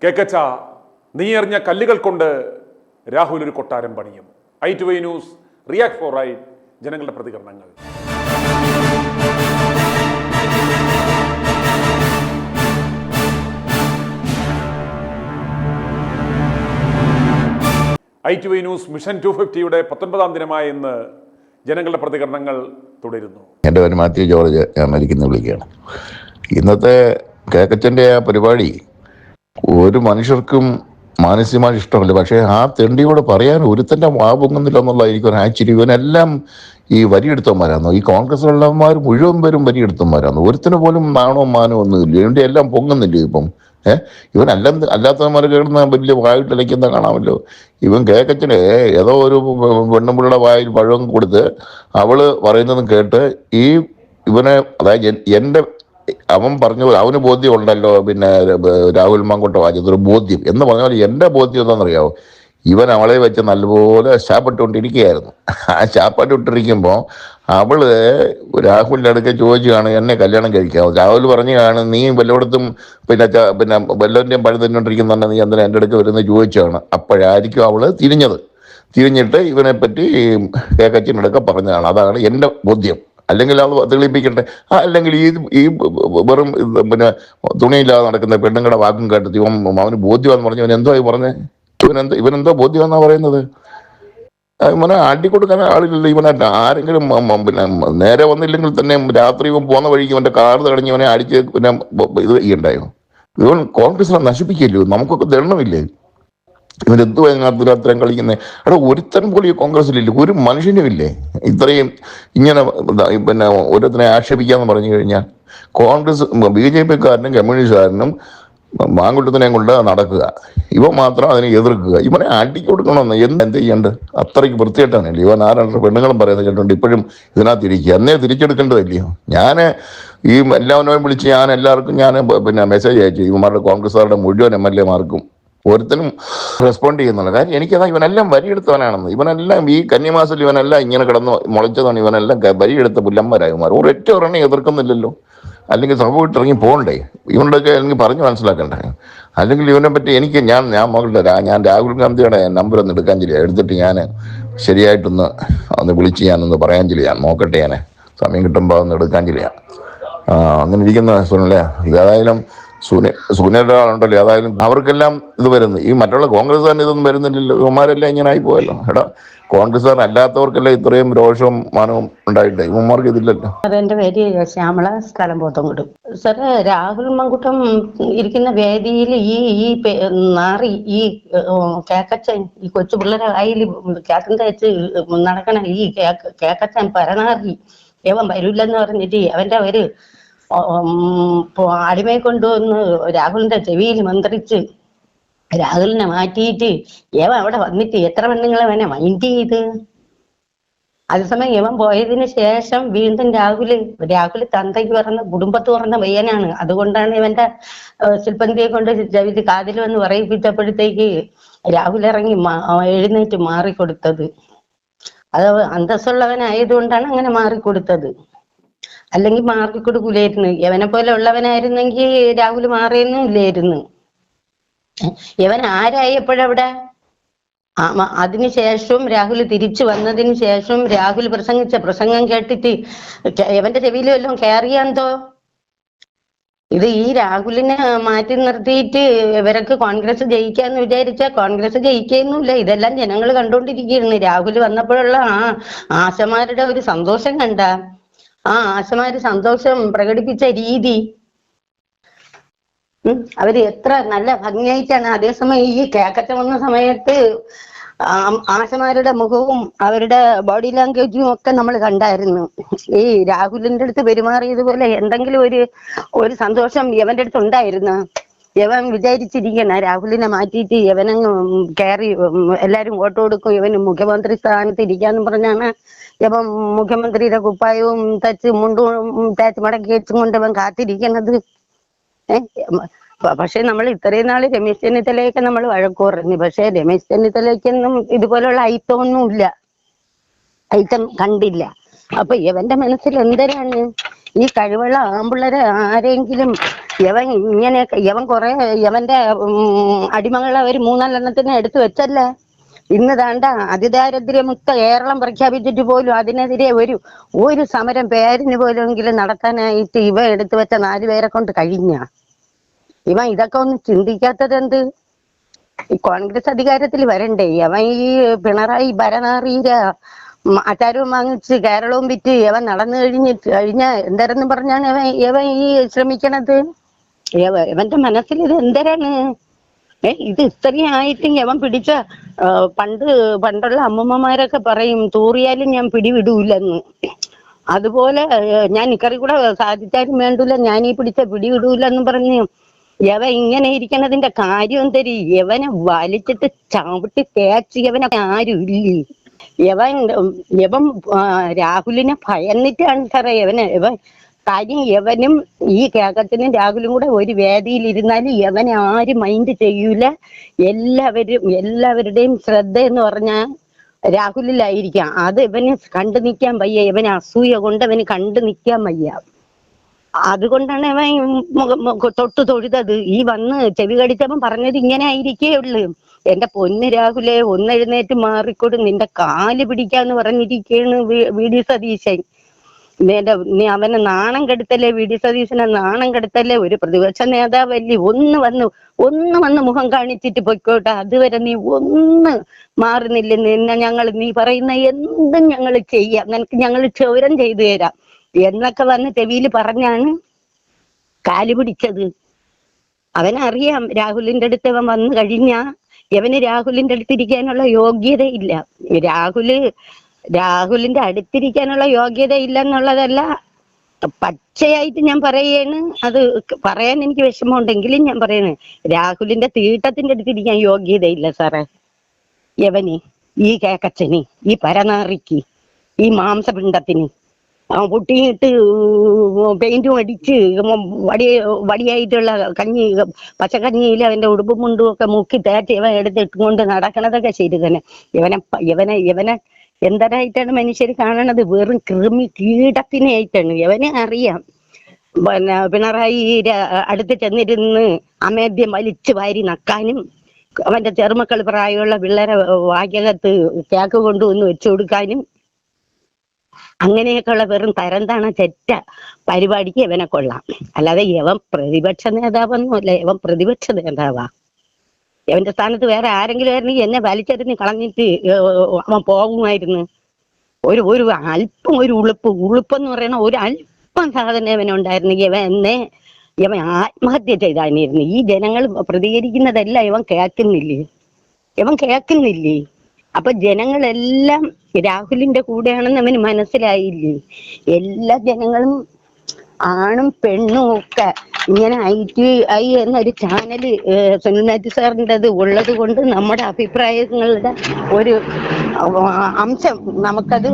കേക്കച്ച നീ എറിഞ്ഞ കല്ലുകൾ കൊണ്ട് രാഹുൽ ഒരു കൊട്ടാരം പണിയും. i2i news react four right ജനങ്ങളുടെ പ്രതികരണങ്ങൾ. i2i ന്യൂസ് മിഷൻ 250യുടെ 19ാം ദിനമായ ഇന്ന് ജനങ്ങളുടെ പ്രതികരണങ്ങൾ തുടരുന്നു. എൻ്റെ പേര് മാത്യു ജോർജ്, ഞാൻ മരിക്കുന്ന വിളിക്കുകയാണ്. ഇന്നത്തെ കേക്കച്ചൻ്റെ ആ പരിപാടി ഒരു മനുഷ്യർക്കും മാനസികമായി ഇഷ്ടമല്ല. പക്ഷേ ആ തെണ്ടിയോട് പറയാൻ ഒരുത്തൻ്റെ വാ പൊങ്ങുന്നില്ല എന്നുള്ളതായിരിക്കും ഒരു ആശ്ചര്യം. ഇവനെല്ലാം ഈ വരിയെടുത്തവന്മാരാണോ? ഈ കോൺഗ്രസ്സുള്ളവന്മാർ മുഴുവൻ പേരും വരിയെടുത്തവന്മാരാണോ? ഒരുത്തിന് പോലും നാണോ മാനോ ഒന്നുമില്ല. ഇവൻ്റെ എല്ലാം പൊങ്ങുന്നില്ല ഇപ്പം. അല്ലാത്തവന്മാർ കേൾക്കുന്ന വലിയ വായിട്ടലയ്ക്കുന്ന കാണാമല്ലോ. ഇവൻ കേക്കച്ചന് ഏതോ ഒരു പെണ്ണുമ്പിള്ളയുടെ വായിൽ പഴം കൊടുത്ത് അവള് പറയുന്നതും കേട്ട് അതായത് അവൻ പറഞ്ഞു അവന് ബോധ്യം ഉണ്ടല്ലോ. പിന്നെ രാഹുൽ മാങ്കൂട്ട വായിച്ചതൊരു ബോധ്യം എന്ന് പറഞ്ഞാൽ എൻ്റെ ബോധ്യം എന്താണെന്നറിയാമോ? ഇവൻ അവളെ വെച്ച് നല്ലപോലെ ശാപ്പിട്ടുകൊണ്ടിരിക്കുകയായിരുന്നു. ആ ശാപ്പിട്ടിരിക്കുമ്പോൾ അവള് രാഹുലിൻ്റെ അടുക്ക ചോദിച്ചാണ് എന്നെ കല്യാണം കഴിക്കാമോ. രാഹുൽ പറഞ്ഞാണ് നീ വല്ലയിടത്തും പിന്നെ വല്ലവൻ്റെയും പഴം തിന്നോണ്ടിരിക്കുന്നുണ്ട്, നീ എന്തിനാ എൻ്റെ അടുക്ക വരുന്നത് ചോദിച്ചാണ്. അപ്പോഴായിരിക്കും അവള് തിരിഞ്ഞിട്ട് ഇവനെ പറ്റി കേക്കച്ചിനടുക്ക പറഞ്ഞതാണ്. അതാണ് എൻ്റെ ബോധ്യം. അല്ലെങ്കിൽ അത് തെളിയിപ്പിക്കട്ടെ. അല്ലെങ്കിൽ ഈ വെറും പിന്നെ തുണിയില്ലാതെ നടക്കുന്ന പെണ്ണുങ്ങളുടെ വാക്കും കേട്ടത് അവന് ബോധ്യമാണെന്ന് പറഞ്ഞു. ഇവൻ പറഞ്ഞേ? ഇവനെന്തോ ബോധ്യമെന്നാ പറയുന്നത്? ഇവനെ അടിക്കൊടുക്കാൻ ആളില്ലല്ലോ. ഇവനെ ആരെങ്കിലും പിന്നെ നേരെ വന്നില്ലെങ്കിൽ തന്നെ രാത്രി ഇവൻ പോകുന്ന വഴിക്ക് ഇവന്റെ കാർ തടഞ്ഞ് ഇവനെ അടിച്ച് പിന്നെ ഇത് ചെയ്യണ്ടായോ? ഇവൻ കോൺഗ്രസിനെ നശിപ്പിക്കല്ലോ. നമുക്കൊക്കെ ദണ്ണമില്ലേ? ഇവരെന്തു അത്രയും കളിക്കുന്നത്? അവിടെ ഒരുത്തരം പോലും ഈ കോൺഗ്രസിലില്ല, ഒരു മനുഷ്യനും ഇല്ലേ. ഇത്രയും ഇങ്ങനെ പിന്നെ ഓരോരുത്തരെ ആക്ഷേപിക്കാന്ന് പറഞ്ഞു കഴിഞ്ഞാൽ കോൺഗ്രസ് BJP-ക്കാരനും കമ്മ്യൂണിസ്റ്റുകാരനും മാങ്കുട്ടത്തിനെയും കൊണ്ട് നടക്കുക, ഇവ മാത്രം അതിനെ എതിർക്കുക. ഇവനെ അടിച്ചു കൊടുക്കണമെന്ന് എന്ത് ചെയ്യേണ്ടത്? അത്രയ്ക്ക് വൃത്തിയായിട്ടാണല്ലേ ഇവൻ. ആരാണ് പെണ്ണുങ്ങളും പറയുന്നത് കേട്ടോണ്ട് ഇപ്പോഴും ഇതിനകത്തിരിക്കുക. എന്നേ തിരിച്ചെടുക്കേണ്ടതല്ലയോ? ഞാൻ ഈ എല്ലാവരെയും വിളിച്ച് എല്ലാവർക്കും പിന്നെ മെസ്സേജ് അയച്ചു. ഇവന്മാരുടെ കോൺഗ്രസ്സുകാരുടെ മുഴുവൻ MLA-മാർക്കും ഒരുത്തനും റെസ്പോണ്ട് ചെയ്യുന്നുണ്ട്. കാര്യം എനിക്കതാ ഇവനെല്ലാം വരിയെടുത്തവനാണെന്ന്. ഇവനെല്ലാം ഈ കന്നിമാസത്തിൽ ഇവനെല്ലാം ഇങ്ങനെ കിടന്ന് മുളച്ചതാണ്. ഇവനെല്ലാം വരിയെടുത്ത പുല്ലന്മാരാകുമാർ. ഒരൊറ്റ ഒരെണ്ണം എതിർക്കുന്നില്ലല്ലോ. അല്ലെങ്കിൽ സഭ വിട്ടിറങ്ങി പോകണ്ടേ? ഇവനോടൊക്കെ എനിക്ക് പറഞ്ഞു മനസ്സിലാക്കണ്ടേ? അല്ലെങ്കിൽ ഇവനെ പറ്റി ഞാൻ നോക്കട്ടെ. ഞാൻ രാഹുൽ ഗാന്ധിയുടെ നമ്പർ ഒന്ന് എടുക്കാൻ ചില്ല, എടുത്തിട്ട് ഞാൻ ശരിയായിട്ടൊന്ന് വിളിച്ച് ഞാനൊന്ന് പറയാൻ ചില്ല. ഞാൻ നോക്കട്ടെ, ഞാൻ സമയം കിട്ടുമ്പോൾ ഒന്ന് എടുക്കാൻ ചില്ല. അങ്ങനെ ഇരിക്കുന്ന സുനല്ലേ. ഇതേതായാലും സൂര്യയുടെ ആളുണ്ടല്ലോ, അതായാലും അവർക്കെല്ലാം ഇത് വരുന്നു. ഈ മറ്റുള്ള കോൺഗ്രസ്സുകാരന് ഇതൊന്നും വരുന്നില്ലല്ലോ. ഇവന്മാരെല്ലാം ഇങ്ങനെ ആയി പോയല്ലോ. കോൺഗ്രസ്സുകാരൻ അല്ലാത്തവർക്കെല്ലാം ഇത്രയും രോഷവും മാനവും ഉണ്ടായിട്ട് ഇവന്മാർക്ക് ഇതില്ലല്ലോ. എന്റെ പേര് ശ്യാമള, സ്ഥലം പോത്തങ്കോട്. സാറ്, രാഹുൽ മാങ്കൂട്ടം ഇരിക്കുന്ന വേദിയിൽ ഈ നാറി ഈ കേക്കച്ചൻ, ഈ കൊച്ചു പിള്ളേരെ കയ്യിൽ കേക്കം തയ്ച്ച് നടക്കണ ഈ കേക്കച്ചൻ പരനാറി ഏവൻ വരില്ലെന്ന് പറഞ്ഞിട്ട് അവന്റെ ഒരു അടിമയെ കൊണ്ടുവന്ന് രാഹുലിന്റെ ചെവിയിൽ മന്ത്രിച്ച് രാഹുലിനെ മാറ്റിയിട്ട് ഏവൻ അവിടെ വന്നിട്ട് എത്ര പെണ്ണുങ്ങളെ അവനെ മൈൻഡ് ചെയ്ത്. അതേസമയം ഇവൻ പോയതിനു ശേഷം വീണ്ടും രാഹുൽ തന്തയ്ക്ക് പറഞ്ഞ കുടുംബത്ത് പറഞ്ഞ പയ്യനാണ്. അതുകൊണ്ടാണ് ഇവന്റെ ശില്പന്തിയെ കൊണ്ട് ചെവിയിൽ കാതിൽ വന്ന് പറയിപ്പിച്ചപ്പോഴത്തേക്ക് രാഹുൽ ഇറങ്ങി എഴുന്നേറ്റ് മാറിക്കൊടുത്തത്. അത് അന്തസ്സുള്ളവനായതുകൊണ്ടാണ് അങ്ങനെ മാറിക്കൊടുത്തത്. അല്ലെങ്കിൽ മാറിക്കൊടുക്കൂലായിരുന്നു. യവനെ പോലെ ഉള്ളവനായിരുന്നെങ്കിൽ രാഹുൽ മാറിയൊന്നും ഇല്ലായിരുന്നു. യവൻ ആരായപ്പോഴവിടെ അതിനുശേഷം രാഹുൽ തിരിച്ചു വന്നതിന് ശേഷം രാഹുൽ പ്രസംഗിച്ച പ്രസംഗം കേട്ടിട്ട് യവന്റെ ചെവിയിൽ വല്ലതും കയറിയാന്തോ? ഇത് ഈ രാഹുലിനെ മാറ്റി നിർത്തിയിട്ട് ഇവരൊക്കെ കോൺഗ്രസ് ജയിക്കാന്ന് വിചാരിച്ചാൽ കോൺഗ്രസ് ജയിക്കുന്നില്ല. ഇതെല്ലാം ജനങ്ങൾ കണ്ടുകൊണ്ടിരിക്കുകയാണ്. രാഹുൽ വന്നപ്പോഴുള്ള ആശമാരുടെ ഒരു സന്തോഷം കണ്ട, ആശമാര് സന്തോഷം പ്രകടിപ്പിച്ച രീതി അവര് എത്ര നല്ല ഭംഗിയായിട്ടാണ്. അതേസമയം ഈ കേക്കച്ച വന്ന സമയത്ത് ആശമാരുടെ മുഖവും അവരുടെ ബോഡി ലാംഗ്വേജും ഒക്കെ നമ്മൾ കണ്ടായിരുന്നു. ഈ രാഹുലിന്റെ അടുത്ത് പെരുമാറിയതുപോലെ എന്തെങ്കിലും ഒരു സന്തോഷം യവന്റെ അടുത്ത് ഉണ്ടായിരുന്നു. യവൻ വിചാരിച്ചിരിക്കണ രാഹുലിനെ മാറ്റിയിട്ട് യവനങ്ങ് കയറി എല്ലാരും വോട്ട് കൊടുക്കും, യവന് മുഖ്യമന്ത്രി സ്ഥാനത്ത് ഇരിക്കാന്ന് പറഞ്ഞാണ് യവൻ മുഖ്യമന്ത്രിയുടെ കുപ്പായവും മുണ്ടും തേച്ച് മടക്കി വെച്ചും കൊണ്ട് അവൻ കാത്തിരിക്കണത്. പക്ഷെ നമ്മൾ ഇത്രയും നാള് രമേശ് ചെന്നിത്തലയൊക്കെ നമ്മൾ വഴക്ക് പറഞ്ഞു. പക്ഷെ രമേശ് ചെന്നിത്തലയ്ക്കൊന്നും ഇതുപോലുള്ള ഐറ്റം കണ്ടില്ല. അപ്പൊ ഇവന്റെ മനസ്സിൽ എന്തരാണ് ഈ കഴിവുള്ള ആമ്പിള്ളേരെ ആരെങ്കിലും ഇവൻ കുറെ ഇവന്റെ അടിമകളെ ഒരു 3-4 എടുത്തു വെച്ചല്ലേ. ഇന്ന് താണ്ട അതിദാരിദ്ര്യമുക്ത കേരളം പ്രഖ്യാപിച്ചിട്ട് പോലും അതിനെതിരെ ഒരു സമരം പേരിന് പോലുമെങ്കിലും നടത്താനായിട്ട് ഇവ എടുത്തു വെച്ച 4 പേരെ കൊണ്ട് കഴിഞ്ഞ. ഇവൻ ഇതൊക്കെ ഒന്ന് ചിന്തിക്കാത്തത് എന്ത്? ഈ കോൺഗ്രസ് അധികാരത്തിൽ വരണ്ടേ? അവൻ ഈ പിണറായി ഭരണാറിയ അച്ചാരവും വാങ്ങിച്ച് കേരളവും വിറ്റ് ഇവൻ നടന്നു കഴിഞ്ഞ എന്തരെന്ന് പറഞ്ഞാണ് ഇവൻ ഈ ശ്രമിക്കണത്. ഇവന്റെ മനസ്സിൽ ഇത് എന്തരാണ്? ഇത് ഇത്രയും ആയിട്ടും ഇവൻ പിടിച്ച പണ്ടുള്ള അമ്മൂമ്മമാരൊക്കെ പറയും തൂറിയാലും ഞാൻ പിടിവിടൂലെന്ന്. അതുപോലെ ഞാൻ ഇക്കറി കൂടെ സാധിച്ചാലും വേണ്ടൂല, ഞാൻ ഈ പിടിച്ച പിടിവിടൂലെന്ന് പറഞ്ഞ് യവൻ ഇങ്ങനെ ഇരിക്കണതിന്റെ കാര്യം എന്തരി? യവനെ വലിച്ചിട്ട് ചവിട്ടി തേച്ച് യവനെ ആരും ഇല്ലേ. യവൻ രാഹുലിനെ ഭയന്നിട്ടാണ് സാറേ ഇവൻ കാര്യം. യവനും ഈ കേക്കത്തിനും രാഹുലും കൂടെ ഒരു വേദിയിൽ ഇരുന്നാലും യവനെ ആരും മൈൻഡ് ചെയ്യൂല. എല്ലാവരുടെയും ശ്രദ്ധ എന്ന് പറഞ്ഞാൽ രാഹുലിലായിരിക്കാം. അത് ഇവന് കണ്ടു നിൽക്കാൻ വയ്യ. ഇവന് അസൂയ കൊണ്ട് അവന് കണ്ടു നിൽക്കാൻ വയ്യ. അതുകൊണ്ടാണ് അവൻ തൊട്ട് തൊഴുതത്. ഈ വന്ന് ചെവി കടിച്ചവൻ പറഞ്ഞത് ഇങ്ങനെ ആയിരിക്കേ ഉള്ളു. എന്റെ പൊന്ന് രാഹുലെ, ഒന്നെഴുന്നേറ്റ് മാറിക്കൊടും, നിന്റെ കാല് പിടിക്കാന്ന് പറഞ്ഞിരിക്കുകയാണ് വി.ഡി. സതീശൻ. നീ അവനെ നാണം കെടുത്തല്ലേ? വി.ഡി. സതീശനെ നാണം കെടുത്തല്ലേ? ഒരു പ്രതിപക്ഷ നേതാവല്ലേ? ഒന്ന് വന്ന് മുഖം കാണിച്ചിട്ട് പൊയ്ക്കോട്ടെ. അതുവരെ നീ ഒന്ന് മാറുന്നില്ല. നീ പറയുന്ന എന്തും ഞങ്ങൾ ചെയ്യാം, നിനക്ക് ഞങ്ങൾ ക്ഷൗരം ചെയ്തു തരാം എന്നൊക്കെ വന്ന് ചെവിയിൽ പറഞ്ഞാണ് കാല് പിടിച്ചത്. അവനറിയാം രാഹുലിന്റെ അടുത്ത് അവൻ വന്നു കഴിഞ്ഞാ ഇവന് രാഹുലിന്റെ അടുത്തിരിക്കാനുള്ള യോഗ്യതയില്ല. രാഹുലിന്റെ അടുത്തിരിക്കാനുള്ള യോഗ്യത ഇല്ല എന്നുള്ളതല്ല, പച്ചയായിട്ട് ഞാൻ പറയാണ്. അത് പറയാൻ എനിക്ക് വിഷമമുണ്ടെങ്കിലും ഞാൻ പറയണേ, രാഹുലിന്റെ തീട്ടത്തിന്റെ അടുത്തിരിക്കാൻ യോഗ്യതയില്ല സാറേ. യവന്, ഈ കേക്കച്ചന്, ഈ പരനാറിക്ക്, ഈ മാംസപിണ്ടത്തിന് പൊട്ടിയിട്ട് പെയിന്റും അടിച്ച് വടിയായിട്ടുള്ള പച്ചക്കഞ്ഞിയിൽ അവന്റെ ഉടുപ്പും മുണ്ടും ഒക്കെ മുക്കി തേച്ച് ഇവൻ എടുത്തിട്ടുകൊണ്ട് നടക്കണതൊക്കെ ശരി തന്നെ. ഇവനെ എന്തരായിട്ടാണ് മനുഷ്യർ കാണണത്? വെറും കീടത്തിനെ ആയിട്ടാണ്. ഇവനെ അറിയാം. പിണറായി അടുത്ത് ചെന്നിരുന്ന് അമേദ്യം വലിച്ചു വാരി നക്കാനും അവന്റെ ചെറുമക്കൾ പ്രായമുള്ള പിള്ളേരെ വാക്യകത്ത് കേക്ക് കൊണ്ടുവന്ന് വെച്ചു കൊടുക്കാനും അങ്ങനെയൊക്കെയുള്ള വെറും തരംതാണ ചെറ്റ പരിപാടിക്ക് ഇവനെ കൊള്ളാം. അല്ലാതെ ഇവൻ പ്രതിപക്ഷ നേതാവൊന്നുമല്ല. ഇവൻ പ്രതിപക്ഷ നേതാവാ. ഇവന്റെ സ്ഥാനത്ത് വേറെ ആരെങ്കിലും ആയിരുന്നെങ്കിൽ എന്നെ വലിച്ചെറിഞ്ഞ് കളഞ്ഞിട്ട് അവൻ പോകുമായിരുന്നു. ഒരു അല്പം ഒരു ഉളുപ്പെന്ന് പറയുന്ന ഒരു അല്പം സാധനം ഇവനുണ്ടായിരുന്നെങ്കിൽ ഇവൻ ആത്മഹത്യ ചെയ്താനിരുന്നു. ഈ ജനങ്ങൾ പ്രതികരിക്കുന്നതെല്ലാം ഇവൻ കേൾക്കുന്നില്ലേ. അപ്പൊ ജനങ്ങളെല്ലാം രാഹുലിന്റെ കൂടെയാണെന്ന് അവന് മനസ്സിലായില്ലേ. എല്ലാ ജനങ്ങളും ആണും പെണ്ണും ഒക്കെ ഇങ്ങനെ ITI എന്നൊരു ചാനല് സുനിൽനാഥ് സാറിൻ്റെത് ഉള്ളത് കൊണ്ട് നമ്മുടെ അഭിപ്രായങ്ങളുടെ ഒരു അംശം നമുക്കത്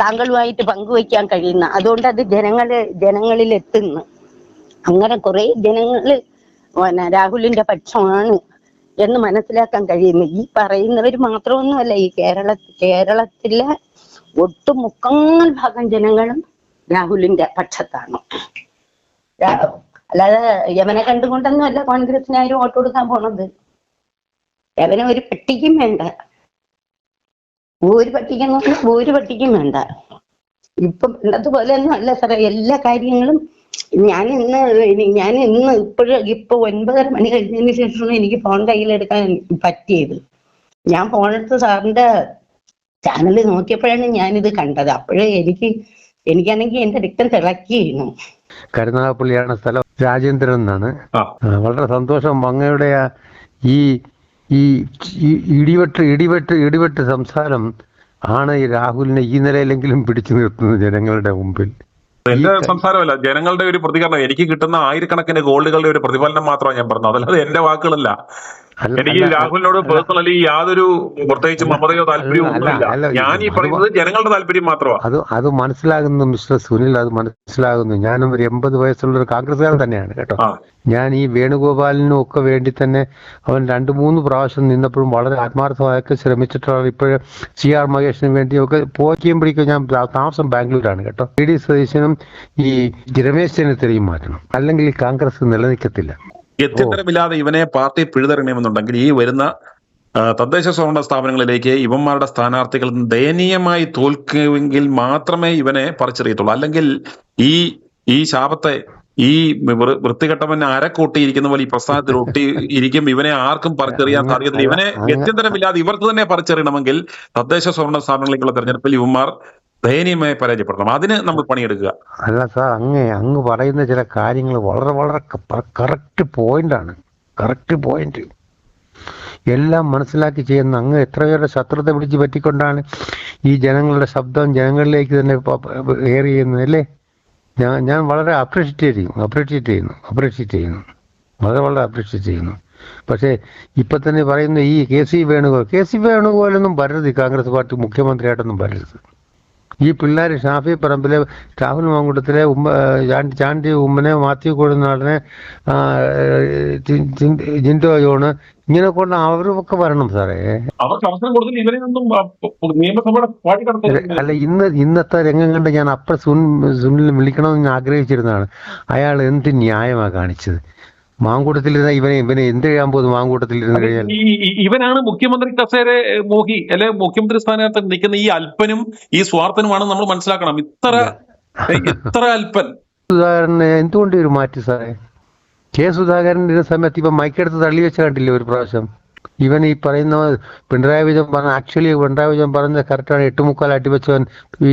താങ്കളുമായിട്ട് പങ്കുവയ്ക്കാൻ കഴിയുന്ന, അതുകൊണ്ട് അത് ജനങ്ങളിൽ എത്തുന്നു. അങ്ങനെ കുറെ ജനങ്ങള് രാഹുലിന്റെ പക്ഷമാണ് എന്ന് മനസ്സിലാക്കാൻ കഴിയുന്നു. ഈ പറയുന്നവർ മാത്രമൊന്നുമല്ല, ഈ കേരളത്തിലെ ഒട്ടുമുക്കാൽ ഭാഗം ജനങ്ങളും രാഹുലിന്റെ പക്ഷത്താണ്. അല്ലാതെ യവനെ കണ്ടുകൊണ്ടൊന്നും അല്ല കോൺഗ്രസിനാരും വോട്ട് കൊടുക്കാൻ പോണത്. യവനെ ഒരു പട്ടിക്കും വേണ്ട, ഒരു പട്ടിക്കും വേണ്ട. ഇപ്പം അതുപോലെ ഒന്നും അല്ല സാറേ എല്ലാ കാര്യങ്ങളും. ഞാൻ ഇന്ന് ഇപ്പൊ 9:30 മണി കഴിഞ്ഞതിന് ശേഷമാണ് എനിക്ക് ഫോൺ കയ്യിലെടുക്കാൻ പറ്റിയത്. ഞാൻ ഫോണെടുത്ത് സാറിന്റെ ചാനൽ നോക്കിയപ്പോഴാണ് ഞാനിത് കണ്ടത്. അപ്പോഴേ എനിക്കാണെങ്കിൽ എന്റെ രക്തം തിളക്കിയിരുന്നു. കരുനാഗപ്പള്ളിയാണ് സ്ഥലം. രാജേന്ദ്രൻ എന്നാണ്. വളരെ സന്തോഷം. അങ്ങയുടെ ഈ ഇടിവെട്ട് സംസാരം ആണ് ഈ രാഹുലിനെ ഈ നിലയിലെങ്കിലും പിടിച്ചു നിർത്തുന്നത് ജനങ്ങളുടെ മുമ്പിൽ. എന്റെ സംസാരമല്ല, ജനങ്ങളുടെ ഒരു പ്രതികരണം. എനിക്ക് കിട്ടുന്ന ആയിരക്കണക്കിന് ഗോൾഡുകളുടെ ഒരു പ്രതിഫലനം മാത്രമാണ് ഞാൻ പറഞ്ഞത്, അതല്ലാതെ എന്റെ വാക്കുകളല്ല. എനിക്ക് രാഹുലിനോട് പേഴ്സണലി യാതൊരു പ്രത്യേകിച്ച് മമതയോ താല്പര്യമോ ഒന്നുമില്ല. ഞാൻ ഈ പറയുന്നത് ജനങ്ങളുടെ താല്പര്യം മാത്രമാണ്. അത് മനസ്സിലാകുന്നു മിസ്റ്റർ സുനിൽ, അത് മനസ്സിലാകുന്നു. ഞാനും ഒരു 80 വയസ്സുള്ള ഒരു കോൺഗ്രസ്സുകാരൻ തന്നെയാണ് കേട്ടോ. ഞാൻ ഈ വേണുഗോപാലിനും ഒക്കെ വേണ്ടി തന്നെ അവൻ 2-3 പ്രാവശ്യം നിന്നപ്പോഴും വളരെ ആത്മാർത്ഥമായൊക്കെ ശ്രമിച്ചിട്ടുള്ള. ഇപ്പോഴും CR മഹേഷിന് വേണ്ടിയൊക്കെ പോയിക്കുകയും പിടിക്കുകയും. ഞാൻ താമസം ബാംഗ്ലൂരാണ് കേട്ടോ. VD സതീശനും ഈ രമേശ് ചെന്നിത്തലയും മാറ്റണം, അല്ലെങ്കിൽ ഈ കോൺഗ്രസ് നിലനിൽക്കത്തില്ല. ഗത്യന്തരമില്ലാതെ ഇവനെ പാർട്ടി പിഴുതെറിയണമെന്നുണ്ടെങ്കിൽ ഈ വരുന്ന തദ്ദേശ സ്വയംഭരണ സ്ഥാപനങ്ങളിലേക്ക് ഇവന്മാരുടെ സ്ഥാനാർത്ഥികൾ ദയനീയമായി തോൽക്കുമെങ്കിൽ മാത്രമേ ഇവനെ പറിച്ചെറിയത്തുള്ളൂ. അല്ലെങ്കിൽ ഈ ശാപത്തെ, ഈ വൃത്തികെട്ടവനെ അരക്കൂട്ടിയിരിക്കുന്ന പോലെ ഈ പ്രസ്ഥാനത്തിൽ ഒട്ടി ഇരിക്കും. ഇവനെ ആർക്കും പറിച്ചെറിയാൻ സാധിക്കത്തില്ല. ഇവനെ ഗത്യന്തരമില്ലാതെ ഇവർക്ക് തന്നെ പറിച്ചെറിയണമെങ്കിൽ തദ്ദേശ സ്വയംഭരണ സ്ഥാപനങ്ങളിലേക്കുള്ള തെരഞ്ഞെടുപ്പിൽ ഇവന്മാർ ദയനീയമായി പരാജയപ്പെടണം. അതിന് നമ്മൾ പണിയെടുക്കുക. അല്ല സാർ, അങ്ങ് പറയുന്ന ചില കാര്യങ്ങൾ വളരെ വളരെ കറക്റ്റ് പോയിന്റാണ്. കറക്റ്റ് പോയിന്റ് എല്ലാം മനസ്സിലാക്കി ചെയ്യുന്ന അങ്ങ് എത്ര പേരുടെ ശത്രുത പിടിച്ച് പറ്റിക്കൊണ്ടാണ് ഈ ജനങ്ങളുടെ ശബ്ദം ജനങ്ങളിലേക്ക് തന്നെ എയർ ചെയ്യുന്നത് അല്ലേ? ഞാൻ വളരെ അപ്രീഷിയേറ്റ് ചെയ്യുന്നു വളരെ വളരെ അപ്രീഷിയേറ്റ് ചെയ്യുന്നു. പക്ഷേ ഇപ്പൊ തന്നെ പറയുന്ന ഈ കെ.സി. വേണുഗോപാലൊന്നും വരരുത്, കോൺഗ്രസ് പാർട്ടി മുഖ്യമന്ത്രിയായിട്ടൊന്നും വരരുത്. ഈ പിള്ളേർ ഷാഫി പറമ്പിലെ, രാഹുൽ മാങ്കൂട്ടത്തിലെ, ചാണ്ടി ഉമ്മനെ, മാത്യു കൊടുനാടിനെ, ജിൻഡോ ജോണ്, ഇങ്ങനെ കൊണ്ട് അവരൊക്കെ വരണം സാറേ. അല്ല, ഇന്നത്തെ രംഗം കണ്ട് ഞാൻ സുനിൽ വിളിക്കണമെന്ന് ഞാൻ ആഗ്രഹിച്ചിരുന്നതാണ്. അയാൾ എന്ത് ന്യായമാണ് കാണിച്ചത്? മാങ്കൂട്ടത്തിലിരുന്ന ഇവനെ എന്ത് ചെയ്യാൻ പോകുന്നു? മാങ്കൂട്ടത്തിലിരുന്ന് കഴിഞ്ഞാൽ ഇവനാണ് മുഖ്യമന്ത്രി കസേര മോഹി, അല്ലെ മുഖ്യമന്ത്രി സ്ഥാനത്ത് നിൽക്കുന്ന ഈ അല്പനും ഈ സ്വാർത്ഥനുമാണ് നമ്മൾ മനസ്സിലാക്കണം. ഇത്ര അല്പൻ. സുധാകരനെ എന്തുകൊണ്ട് ഒരു മാറ്റി സാറേ? സുധാകരൻ ഇരുന്ന സമയത്ത് ഇവൻ മൈക്കെടുത്ത് തള്ളി വെച്ച കണ്ടില്ലേ ഒരു പ്രാവശ്യം? ഇവൻ ഈ പറയുന്ന പിണറായി വിജയൻ പിണറായി വിജയൻ പറഞ്ഞ കറക്റ്റാണ്. 8:45 അടിവെച്ചവൻ ഈ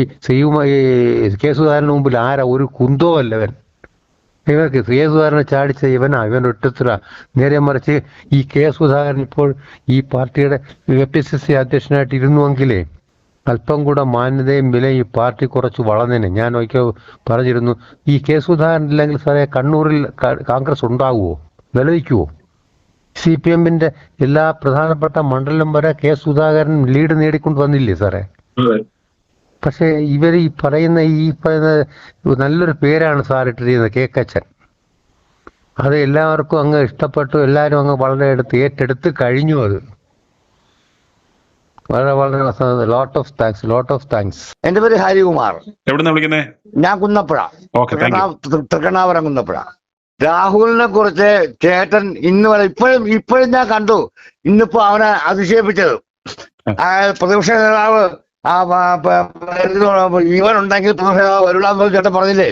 സുധാകരന് മുമ്പിൽ ആരാ? ഒരു കുന്തോ അല്ല ഇവൻ. ഇവർക്ക് സുധാകരനെ ചാടിച്ച ഇവൻ ഒറ്റത്തില. നേരെ മറിച്ച് ഈ സുധാകരൻ ഇപ്പോൾ ഈ പാർട്ടിയുടെ FPCC അധ്യക്ഷനായിട്ട് ഇരുന്നുവെങ്കിലേ അല്പം കൂടെ മാന്യതയും വിലയും ഈ പാർട്ടി കുറച്ച് വളർന്നേനെ. ഞാൻ ഒരിക്കൽ പറഞ്ഞിരുന്നു, ഈ സുധാകരൻ ഇല്ലെങ്കിൽ സാറേ കണ്ണൂരിൽ കോൺഗ്രസ് ഉണ്ടാകുമോ? നിലനിൽക്കുമോ? CPM-ന്റെ എല്ലാ പ്രധാനപ്പെട്ട മണ്ഡലം വരെ സുധാകരൻ ലീഡ് നേടിക്കൊണ്ട് വന്നില്ലേ സാറേ? പക്ഷെ ഇവർ ഈ പറയുന്ന നല്ലൊരു പേരാണ് സാർ ഇട്ടിരിക്കുന്നത്, കേക്കച്ചൻ. അത് എല്ലാവർക്കും അങ്ങ് ഇഷ്ടപ്പെട്ടു. എല്ലാവരും അങ്ങ് വളരെ ഏറ്റെടുത്ത് കഴിഞ്ഞു. അത് വളരെ വളരെ ലോട്ട് ഓഫ് താങ്ക്സ്. എന്റെ പേര് ഹരികുമാർ. എവിടുന്നാ വിളിക്കുന്നേ? ഞാൻ കുന്നപ്പുഴ, തൃക്കണ്ണാപുരം കുന്നപ്പുഴ. രാഹുലിനെ കുറിച്ച് ചേട്ടൻ ഇന്ന് വരെ ഇപ്പോഴും ഞാൻ കണ്ടു. ഇന്നിപ്പോ അവനെ അതിശയിപ്പിച്ചത് പ്രതിപക്ഷ നേതാവ് ഇവനുണ്ടെങ്കിൽ പ്രതിപക്ഷ നേതാവ് വരൂലെന്ന് ചേട്ടൻ പറഞ്ഞില്ലേ?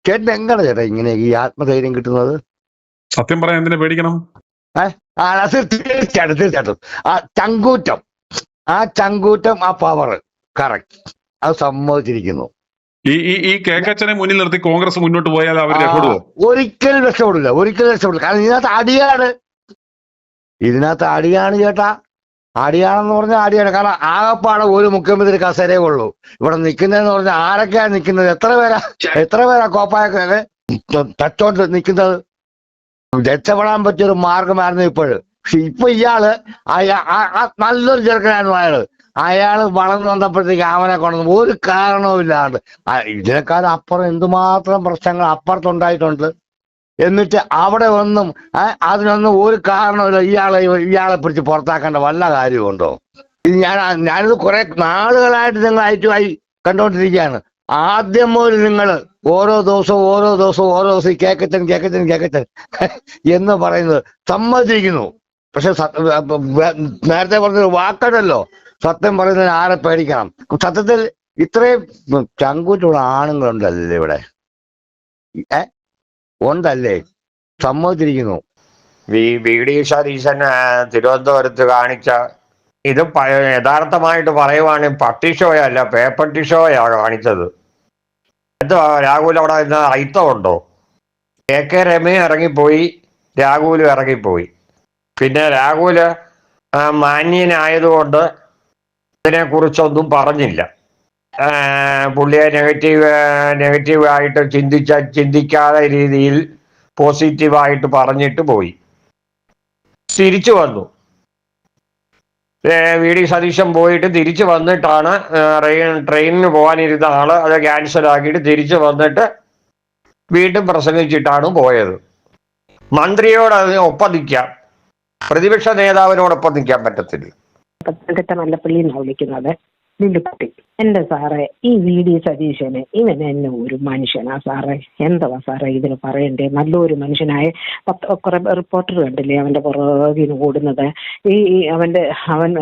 ചേട്ടൻ എങ്ങനെ ചേട്ടാ ഇങ്ങനെ ഈ ആത്മധൈര്യം കിട്ടുന്നത്? സത്യം പറയാൻ എന്തിനാ പേടിക്കണം? തീർച്ചയായിട്ടും ആ ചങ്കൂറ്റം ആ പവർ കറക്റ്റ്, അത് സമ്മതിച്ചിരിക്കുന്നു. ഈ കേക്കച്ചനെ മുന്നിൽ നിർത്തി കോൺഗ്രസ് മുന്നോട്ട് പോയാൽ അവർ രക്ഷപ്പെടുവോ? ഒരിക്കലും രക്ഷപ്പെടില്ല. കാരണം ഇതിനകത്ത് അടിയാണ് ചേട്ടാ. അടിയാണെന്ന് പറഞ്ഞാൽ അടിയാണ്. കാരണം ആകപ്പാടെ ഒരു മുഖ്യമന്ത്രി കസേരയേ ഉള്ളൂ ഇവിടെ നിൽക്കുന്നതെന്ന് പറഞ്ഞാൽ. ആരൊക്കെയാണ് നിൽക്കുന്നത്? എത്ര പേരാ കോപ്പായൊക്കെ തച്ചോണ്ട് നിൽക്കുന്നത്? രക്ഷപ്പെടാൻ പറ്റിയൊരു മാർഗമായിരുന്നു ഇപ്പോഴും. പക്ഷെ ഇപ്പൊ ഇയാള് നല്ലൊരു ചെറുക്കനായിരുന്നു. അയാള് വളർന്നു വന്നപ്പോഴത്തേക്ക് അവനെ കൊണ്ടു ഒരു കാരണവും ഇല്ലാണ്ട് ഇതിനേക്കാളും അപ്പുറം എന്തുമാത്രം പ്രശ്നങ്ങൾ അപ്പുറത്തുണ്ടായിട്ടുണ്ട്. എന്നിട്ട് അവിടെ അതിനൊന്നും ഒരു കാരണമില്ല. ഇയാളെ പിടിച്ച് പുറത്താക്കേണ്ട വല്ല കാര്യമുണ്ടോ? ഇത് ഞാനിത് കുറെ നാളുകളായിട്ട് നിങ്ങൾ ഐറ്റുമായി കണ്ടുകൊണ്ടിരിക്കുകയാണ്. ആദ്യം മുതൽ നിങ്ങൾ ഓരോ ദിവസവും കേക്കച്ചൻ എന്ന് പറയുന്നത് സമ്മതിച്ചിരിക്കുന്നു. പക്ഷെ നേരത്തെ പറഞ്ഞൊരു വാക്കടല്ലോ, സത്യം പറയുന്നതിന് ആരെ പേടിക്കണം? സത്യത്തിൽ ഇത്രയും ചങ്കൂറ്റുള്ള ആണുങ്ങളുണ്ടല്ലേ ഇവിടെ? ഉണ്ടല്ലേ? സമ്മതിച്ചിരിക്കുന്നു. VD സതീശൻ തിരുവനന്തപുരത്ത് കാണിച്ച ഇത് യഥാർത്ഥമായിട്ട് പറയുവാണെങ്കിൽ പട്ടി ഷോയല്ല, പേപ്പട്ടി ഷോയാ കാണിച്ചത്. എന്താ രാഹുൽ അവിടെ നിന്ന് അയിത്തമുണ്ടോ? KK രമയും ഇറങ്ങിപ്പോയി, രാഹുലും ഇറങ്ങിപ്പോയി. പിന്നെ രാഹുല് മാന്യനായതുകൊണ്ട് ഇതിനെക്കുറിച്ചൊന്നും പറഞ്ഞില്ല. പുള്ളിയെ നെഗറ്റീവായിട്ട് ചിന്തിക്കാതെ രീതിയിൽ പോസിറ്റീവായിട്ട് പറഞ്ഞിട്ട് പോയി. തിരിച്ചു വന്നു. വി ഡി സതീശൻ പോയിട്ട് തിരിച്ചു വന്നിട്ടാണ് ട്രെയിനിന് പോകാനിരുന്ന ആള് അത് ക്യാൻസൽ ആക്കിയിട്ട് തിരിച്ചു വന്നിട്ട് വീണ്ടും പ്രസംഗിച്ചിട്ടാണ് പോയത്. മന്ത്രിയോട് അതിന് ഒപ്പം നിൽക്കാം, പ്രതിപക്ഷ നേതാവിനോടൊപ്പം നിൽക്കാൻ പറ്റത്തില്ല. പത്തനംതിട്ട മല്ലപ്പള്ളി എന്നാണ് വിളിക്കുന്നത്. ലുലുക്കുട്ടി. എന്റെ സാറേ, ഈ വി ഡി സതീശന് ഇവൻ എന്നെ ഒരു മനുഷ്യനാ സാറേ. എന്താ സാറേ ഇതിന് പറയണ്ടേ? നല്ലൊരു മനുഷ്യനായ കുറെ റിപ്പോർട്ടർ കണ്ടില്ലേ അവന്റെ പുറകിന് ഓടുന്നത്. അവൻ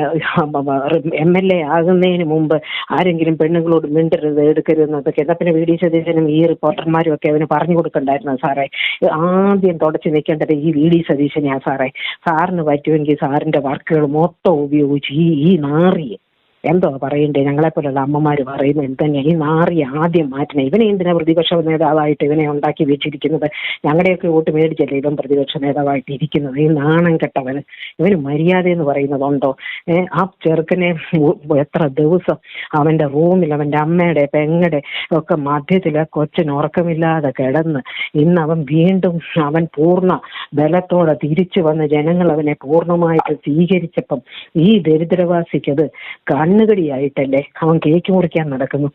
MLA ആകുന്നതിന് മുമ്പ് ആരെങ്കിലും പെണ്ണുങ്ങളോട് മിണ്ടരുത്, എടുക്കരുതെന്നതൊക്കെ. എന്നാ പിന്നെ വി ഡി സതീശനും ഈ റിപ്പോർട്ടർമാരും ഒക്കെ അവന് പറഞ്ഞു കൊടുക്കണ്ടായിരുന്നു സാറേ. ആദ്യം തുടച്ചു നിൽക്കേണ്ടത് ഈ വി ഡി സതീശനെയാ സാറേ. സാറിന് പറ്റുമെങ്കിൽ സാറിന്റെ വർക്കുകൾ മൊത്തം ഉപയോഗിച്ച് ഈ നാറിയെ എന്തോ പറയണ്ടേ, ഞങ്ങളെപ്പോലുള്ള അമ്മമാര് പറയുന്നത് എന്ത് ഈ നാറി ആദ്യം മാറ്റണം. ഇവനെ എന്തിനാ പ്രതിപക്ഷ നേതാവായിട്ട് ഇവനെ ഉണ്ടാക്കി വെച്ചിരിക്കുന്നത്? ഞങ്ങളുടെയൊക്കെ വോട്ട് മേടിച്ചല്ലേ ഇവൻ പ്രതിപക്ഷ നേതാവായിട്ട് ഇരിക്കുന്നത്. ഈ നാണം കെട്ടവന് ഇവന് മര്യാദ എന്ന് പറയുന്നതുണ്ടോ? ആ ചെറുക്കനെ എത്ര ദിവസം അവന്റെ റൂമിൽ അവന്റെ അമ്മയുടെ പെങ്ങടെ ഒക്കെ മധ്യത്തില് കൊച്ചിന് ഉറക്കമില്ലാതെ കിടന്ന് ഇന്ന് അവൻ വീണ്ടും അവൻ പൂർണ്ണ ബലത്തോടെ തിരിച്ചു വന്ന് ജനങ്ങൾ അവനെ പൂർണ്ണമായിട്ട് സ്വീകരിച്ചപ്പം ഈ ദരിദ്രവാസിക്കത് കണ്ണുകടിയായിട്ടല്ലേ അവൻ കേക്ക് മുറിക്കാൻ നടക്കുന്നു.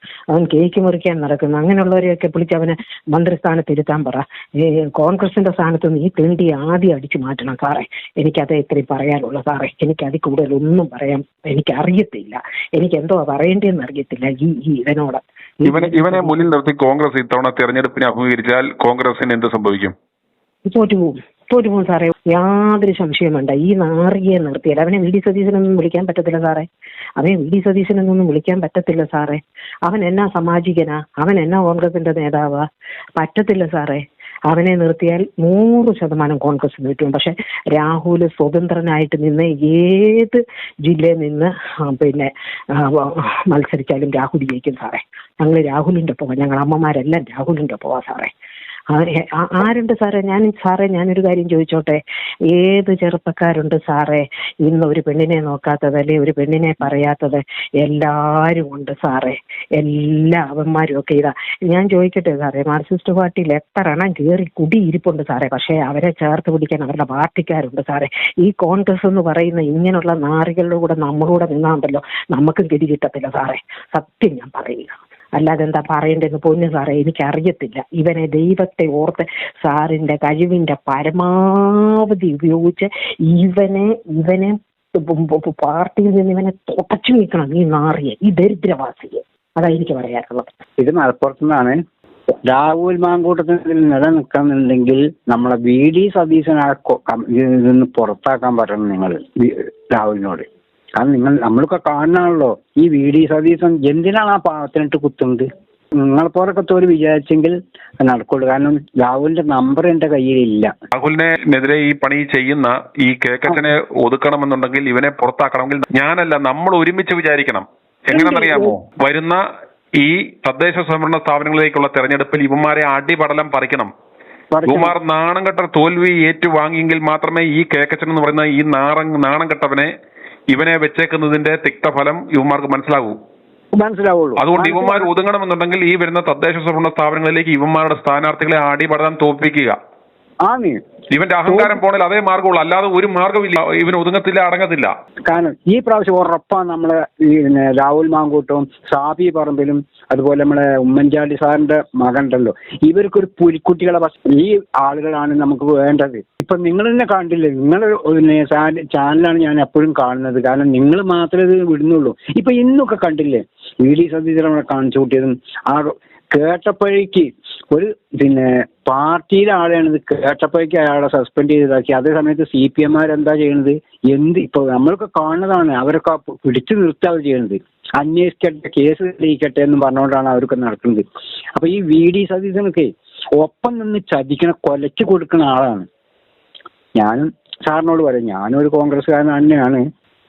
അങ്ങനെയുള്ളവരെയൊക്കെ വിളിച്ച് അവനെ മന്ത്രിസ്ഥാനത്ത് ഇരുത്താൻ പറ. കോൺഗ്രസിന്റെ സ്ഥാനത്ത് നിന്ന് ഈ തിണ്ടി ആദ്യം അടിച്ചു മാറ്റണം സാറേ. എനിക്കത് ഇത്രയും പറയാനുള്ളൂ സാറേ. എനിക്ക് അതിൽ കൂടുതൽ ഒന്നും പറയാൻ എനിക്കറിയത്തില്ല. എനിക്ക് എന്തോ പറയേണ്ടതെന്ന് അറിയത്തില്ല ഇവനോട്. ഇവനെ മുന്നിൽ നിർത്തി കോൺഗ്രസ് ഇത്തവണ തെരഞ്ഞെടുപ്പിനെ അഭിമുഖീകരിച്ചാൽ കോൺഗ്രസിന് എന്ത് സംഭവിക്കും? തോറ്റുപോകും സാറേ, യാതൊരു സംശയം വേണ്ട. ഈ നാറിയെ നിർത്തിയാൽ അവനെ വി ഡി സതീശനൊന്നും വിളിക്കാൻ പറ്റത്തില്ല സാറേ. അവൻ എന്നാ സാമാജികനാ, അവൻ എന്നാ കോൺഗ്രസിന്റെ നേതാവാ? പറ്റത്തില്ല സാറേ. അവനെ നിർത്തിയാൽ 100% കോൺഗ്രസ് കിട്ടും. പക്ഷെ രാഹുൽ സ്വതന്ത്രനായിട്ട് നിന്ന് ഏത് ജില്ലയിൽ നിന്ന് മത്സരിച്ചാലും രാഹുൽ ജയിക്കും സാറേ. ഞങ്ങൾ രാഹുലിന്റെ ഒപ്പം, ഞങ്ങൾ അമ്മമാരെല്ലാം രാഹുലിന്റെ ഒപ്പമാ സാറേ. ആരുണ്ട് സാറേ? ഞാനൊരു കാര്യം ചോദിച്ചോട്ടെ. ഏത് ചെറുപ്പക്കാരുണ്ട് സാറേ ഇന്ന് ഒരു പെണ്ണിനെ നോക്കാത്തത്, അല്ലെ ഒരു പെണ്ണിനെ പറയാത്തത്? എല്ലാരും ഉണ്ട് സാറേ. എല്ലാ അവന്മാരും ഒക്കെ ഇതാ. ഞാൻ ചോദിക്കട്ടെ സാറേ, മാർക്സിസ്റ്റ് പാർട്ടിയിൽ എത്ര എണ്ണം കയറി കുടിയിരിപ്പുണ്ട് സാറേ. പക്ഷേ അവരെ ചേർത്ത് പിടിക്കാൻ അവരുടെ പാർട്ടിക്കാരുണ്ട് സാറേ. ഈ കോൺഗ്രസ് എന്ന് പറയുന്ന ഇങ്ങനെയുള്ള നാറികളുടെ കൂടെ നമ്മളൂടെ നിന്നാണ്ടല്ലോ നമുക്കും ഗതി കിട്ടത്തില്ല സാറേ. സത്യം ഞാൻ പറയുക, അല്ലാതെ എന്താ പറയേണ്ടതെന്ന് പൊന്നു സാറേ എനിക്കറിയത്തില്ല. ഇവനെ ദൈവത്തെ ഓർത്ത് സാറിന്റെ കഴിവിന്റെ പരമാവധി ഉപയോഗിച്ച് ഇവനെ പാർട്ടിയിൽ നിന്ന് ഇവനെ തുടച്ചു നീക്കണം. ഈ നാറിയെ, ഈ ദരിദ്രവാസിയെ. അതാ എനിക്ക് പറയാനുള്ളത്. ഇത് മലപ്പുറത്തു നിന്നാണ്. രാഹുൽ മാങ്കൂട്ടത്തിൽ നിലനിൽക്കണമെന്നുണ്ടെങ്കിൽ നമ്മളെ വി ഡി സതീശനെ ഇതിൽ നിന്ന് പുറത്താക്കാൻ പറയണം നിങ്ങൾ രാഹുലിനോട്. കാരണം നമ്മളൊക്കെ കാണണമല്ലോ ഈ വി ഡി സതീശൻ എന്തിനാണ് ആ പാവത്തിനിട്ട് കുത്തുന്നത്. നിങ്ങളെപ്പോലൊക്കെ തോല് വിചാരിച്ചെങ്കിൽ നടക്കുള്ളൂ. കാരണം രാഹുലിന്റെ നമ്പർ എന്റെ കയ്യിലില്ല. രാഹുലിനെതിരെ ഈ പണി ചെയ്യുന്ന ഈ കേക്കച്ചനെ ഒതുക്കണമെന്നുണ്ടെങ്കിൽ ഇവനെ പുറത്താക്കണമെങ്കിൽ ഞാനല്ല, നമ്മൾ ഒരുമിച്ച് വിചാരിക്കണം. എങ്ങനെയെന്നറിയാമോ? വരുന്ന ഈ തദ്ദേശ സ്വയംഭരണ സ്ഥാപനങ്ങളിലേക്കുള്ള തെരഞ്ഞെടുപ്പിൽ ഇവന്മാരെ അടിപടലം പറിക്കണം. ഇവന്മാർ നാണം കെട്ട തോൽവി ഏറ്റുവാങ്ങിയെങ്കിൽ മാത്രമേ ഈ കേക്കച്ചൻ എന്ന് പറയുന്ന ഈ നാണം കെട്ടവനെ ഇവനെ വെച്ചേക്കുന്നതിന്റെ തിക്തഫലം ഇവന്മാർക്ക് മനസ്സിലാവുള്ളൂ. അതുകൊണ്ട് ഇവന്മാർ ഒതുങ്ങണമെന്നുണ്ടെങ്കിൽ ഈ വരുന്ന തദ്ദേശ സ്വയംഭരണ സ്ഥാപനങ്ങളിലേക്ക് ഇവന്മാരുടെ സ്ഥാനാർത്ഥികളെ അടിപടലം തോൽപ്പിക്കുക. ഇവന്റെ അഹങ്കാരം പോണേൽ അതേ മാർഗമുള്ളൂ, അല്ലാതെ ഒരു മാർഗമില്ല. ഇവന് ഒതുങ്ങത്തില്ല, അടങ്ങത്തില്ല. കാരണം ഈ പ്രാവശ്യം ഉറപ്പാണ് നമ്മളെ രാഹുൽ മാങ്കൂട്ടവും സാബി പറമ്പിലും അതുപോലെ നമ്മളെ ഉമ്മൻചാണ്ടി സാറിന്റെ മകനുണ്ടല്ലോ, ഇവർക്കൊരു പുലിക്കുട്ടികളെ ഈ ആളുകളാണ് നമുക്ക് വേണ്ടത്. ഇപ്പൊ നിങ്ങൾ തന്നെ കണ്ടില്ലേ, നിങ്ങൾ ചാനലാണ് ഞാൻ എപ്പോഴും കാണുന്നത്. കാരണം നിങ്ങൾ മാത്രമേ ഇത് വിടുന്നുള്ളൂ. ഇപ്പൊ ഇന്നൊക്കെ കണ്ടില്ലേ വി ഡി സതീശൻ നമ്മളെ കാണിച്ചു കൂട്ടിയതും ആ കേട്ടപ്പോഴേക്ക് ഒരു പാർട്ടിയിലെ ആളെയാണിത്. കേട്ടപ്പോഴേക്ക് അയാളെ സസ്പെൻഡ് ചെയ്തതാക്കി. അതേ സമയത്ത് CPM എന്താ ചെയ്യണത്? ഇപ്പൊ നമ്മളൊക്കെ കാണുന്നതാണ്. അവരൊക്കെ പിടിച്ചു നിർത്തുക അവർ ചെയ്യണത്. അന്വേഷിക്കട്ടെ, കേസ് തെളിയിക്കട്ടെ എന്ന് പറഞ്ഞുകൊണ്ടാണ് അവരൊക്കെ നടക്കുന്നത്. അപ്പൊ ഈ വി ഡി സതീശനൊക്കെ ഒപ്പം നിന്ന് ചതിക്കണ, കൊലച്ചു കൊടുക്കുന്ന ആളാണ്. ഞാനും സാറിനോട് പറയാം, ഞാനും ഒരു കോൺഗ്രസ്സുകാരൻ തന്നെയാണ്.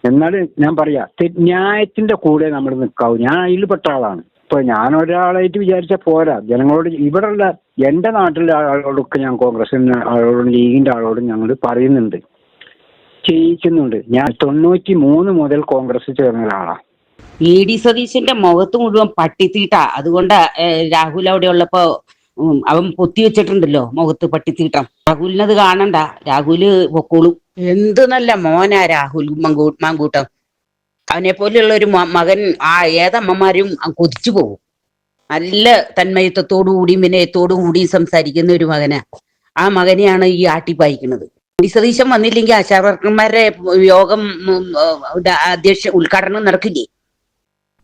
എന്നാലും ഞാൻ പറയാ, ന്യായത്തിന്റെ കൂടെ നമ്മൾ നിൽക്കാവൂ. ഞാൻ അതിൽ പെട്ട ആളാണ്. ഇപ്പൊ ഞാൻ ഒരാളായിട്ട് വിചാരിച്ചാൽ പോരാ. ജനങ്ങളോട്, ഇവിടെയുള്ള എന്റെ നാട്ടിലെ ആളോടൊക്കെ ഞാൻ കോൺഗ്രസിന്റെ ആളോടും ലീഗിന്റെ ആളോടും ഞങ്ങൾ പറയുന്നുണ്ട്, ചെയ്യിക്കുന്നുണ്ട്. ഞാൻ 93 മുതൽ കോൺഗ്രസ് ചേർന്ന ഒരാളാണ്. വി ഡി സതീശന്റെ മുഖത്ത് മുഴുവൻ പട്ടിത്തീട്ടാ. അതുകൊണ്ട് രാഹുൽ അവിടെ ഉള്ളപ്പോ അവൻ പൊത്തി വെച്ചിട്ടുണ്ടല്ലോ മുഖത്ത് പട്ടിത്തീട്ടം. രാഹുലിനത് കാണണ്ട, രാഹുല് പൊക്കോളും. എന്ത് നല്ല മോനാ രാഹുൽ മാങ്കൂട്ടം. അവനെ പോലെയുള്ള ഒരു മകൻ ഏതമ്മമാരും കൊതിച്ചു പോകും. നല്ല തന്മയത്വത്തോടു കൂടിയും വിനയത്തോടു കൂടിയും സംസാരിക്കുന്ന ഒരു മകനാ. ആ മകനെയാണ് ഈ ആട്ടിപ്പായിക്കുന്നത്. സതീശൻ വന്നില്ലെങ്കിൽ ആശാവർക്കന്മാരുടെ യോഗം ഉദ്ഘാടനം നടക്കില്ലേ?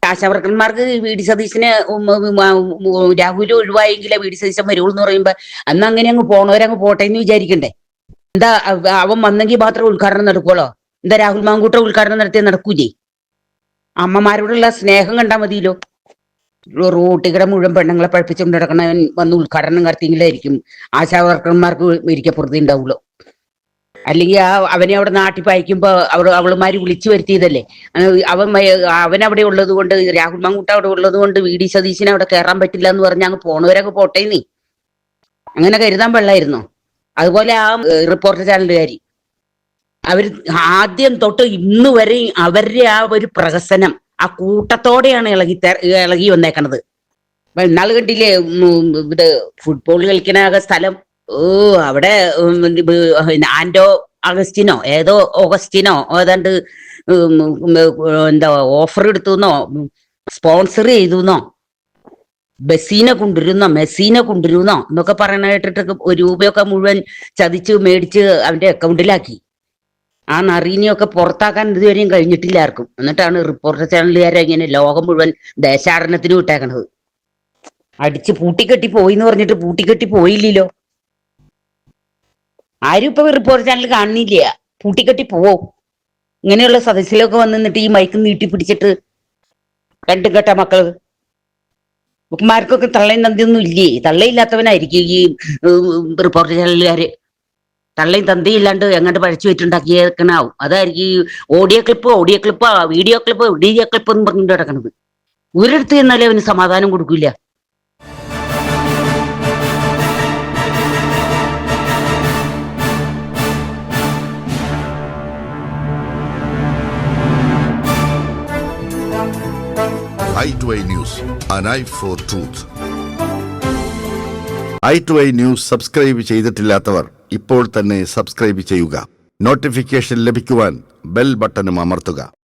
ആശാവർക്കന്മാർക്ക് വി.ഡി. സതീശന് രാഹുൽ ഒഴിവായെങ്കിലേ വി.ഡി. സതീശൻ വരുള്ളൂ എന്ന് പറയുമ്പോ അന്ന് അങ്ങനെ അങ്ങ് പോണവരങ്ങ് പോട്ടെ എന്ന് വിചാരിക്കണ്ടേ? എന്താ അവൻ വന്നെങ്കിൽ മാത്രം ഉദ്ഘാടനം നടക്കുള്ളോ? എന്താ രാഹുൽ മാങ്കൂട്ടം ഉദ്ഘാടനം നടത്തിയാൽ നടക്കൂലേ? അമ്മമാരോടുള്ള സ്നേഹം കണ്ടാൽ മതിയല്ലോ. റോട്ടിക്കട മുഴുവൻ പെണ്ണുങ്ങളെ പഴിപ്പിച്ചുകൊണ്ട് നടക്കണവൻ വന്ന് ഉദ്ഘാടനം നടത്തിയെങ്കിലായിരിക്കും ആശാവർക്കന്മാർക്ക് ഇരിക്കപ്പുറത്ത് ഉണ്ടാവുള്ളൂ. അല്ലെങ്കിൽ അവനെ അവിടെ നാട്ടിൽ പായിക്കുമ്പോ അവളുമാര് വിളിച്ചു വരുത്തിയതല്ലേ. അവൻ അവിടെ ഉള്ളത് കൊണ്ട്, രാഹുൽ മാങ്കൂട്ടം അവിടെ ഉള്ളത് കൊണ്ട് വി.ഡി. സതീശന് അവിടെ കയറാൻ പറ്റില്ല എന്ന് പറഞ്ഞ് അങ്ങ് പോണവരൊക്കെ പോട്ടെ നീ. അങ്ങനെ കരുതാൻ പാടില്ലായിരുന്നോ? അതുപോലെ ആ റിപ്പോർട്ടർ ചാനലുകാരി, അവര് ആദ്യം തൊട്ട് ഇന്ന് വരെ അവരുടെ ആ ഒരു പ്രഹസനം ആ കൂട്ടത്തോടെയാണ് ഇളകി വന്നേക്കണത്. ഇന്നാള് കണ്ടില്ലേ ഇത് ഫുട്ബോൾ കളിക്കണ സ്ഥലം? അവിടെ ആൻഡോ അഗസ്റ്റിനോ ഓഗസ്റ്റിനോ ഏതാണ്ട് എന്താ ഓഫർ എടുത്തുന്നോ സ്പോൺസർ ചെയ്തുന്നോ മെസ്സിനെ കൊണ്ടുവരുന്നോ എന്നൊക്കെ പറയണായിട്ടിട്ട് രൂപയൊക്കെ മുഴുവൻ ചതിച്ച് മേടിച്ച് അവന്റെ അക്കൗണ്ടിലാക്കി. ആ നറീനിയൊക്കെ പുറത്താക്കാൻ ഇതുവരെയും കഴിഞ്ഞിട്ടില്ല ആർക്കും. എന്നിട്ടാണ് റിപ്പോർട്ടർ ചാനലുകാരെ ഇങ്ങനെ ലോകം മുഴുവൻ ദേശാടനത്തിന് വിട്ടേക്കണത്. അടിച്ച് പൂട്ടിക്കെട്ടി പോയി എന്ന് പറഞ്ഞിട്ട് പൂട്ടിക്കെട്ടി പോയില്ലല്ലോ. ആരും ഇപ്പൊ റിപ്പോർട്ടർ ചാനൽ കാണുന്നില്ല. പൂട്ടിക്കെട്ടി പോവോ? ഇങ്ങനെയുള്ള സദസ്സിലൊക്കെ വന്ന് നിന്നിട്ട് ഈ മൈക്ക് നീട്ടി പിടിച്ചിട്ട് രണ്ടും കേട്ട മക്കള് ബുക്കുമാർക്കൊക്കെ തള്ളയും തന്തിയൊന്നും ഇല്ലേ? തള്ളയില്ലാത്തവനായിരിക്കും ഈ റിപ്പോർട്ടർ ചാനലുകാര്. തള്ളയും തന്തയും ഇല്ലാണ്ട് എങ്ങോട്ട് പഴച്ചു വെച്ചുണ്ടാക്കിയേക്കണാവും. അതായിരിക്കും ഈ വീഡിയോ ക്ലിപ്പ് എന്ന് പറഞ്ഞിട്ട് കിടക്കണത്. ഒരിടത്ത് ചെന്നാലേ അവന് സമാധാനം കൊടുക്കില്ല. i2i News, an eye for truth. i2i News subscribe ചെയ്തിട്ടില്ലാത്തവർ ഇപ്പോൾ തന്നെ സബ്സ്ക്രൈബ് ചെയ്യുക. നോട്ടിഫിക്കേഷൻ ലഭിക്കുവാൻ ബെൽ ബട്ടണും അമർത്തുക.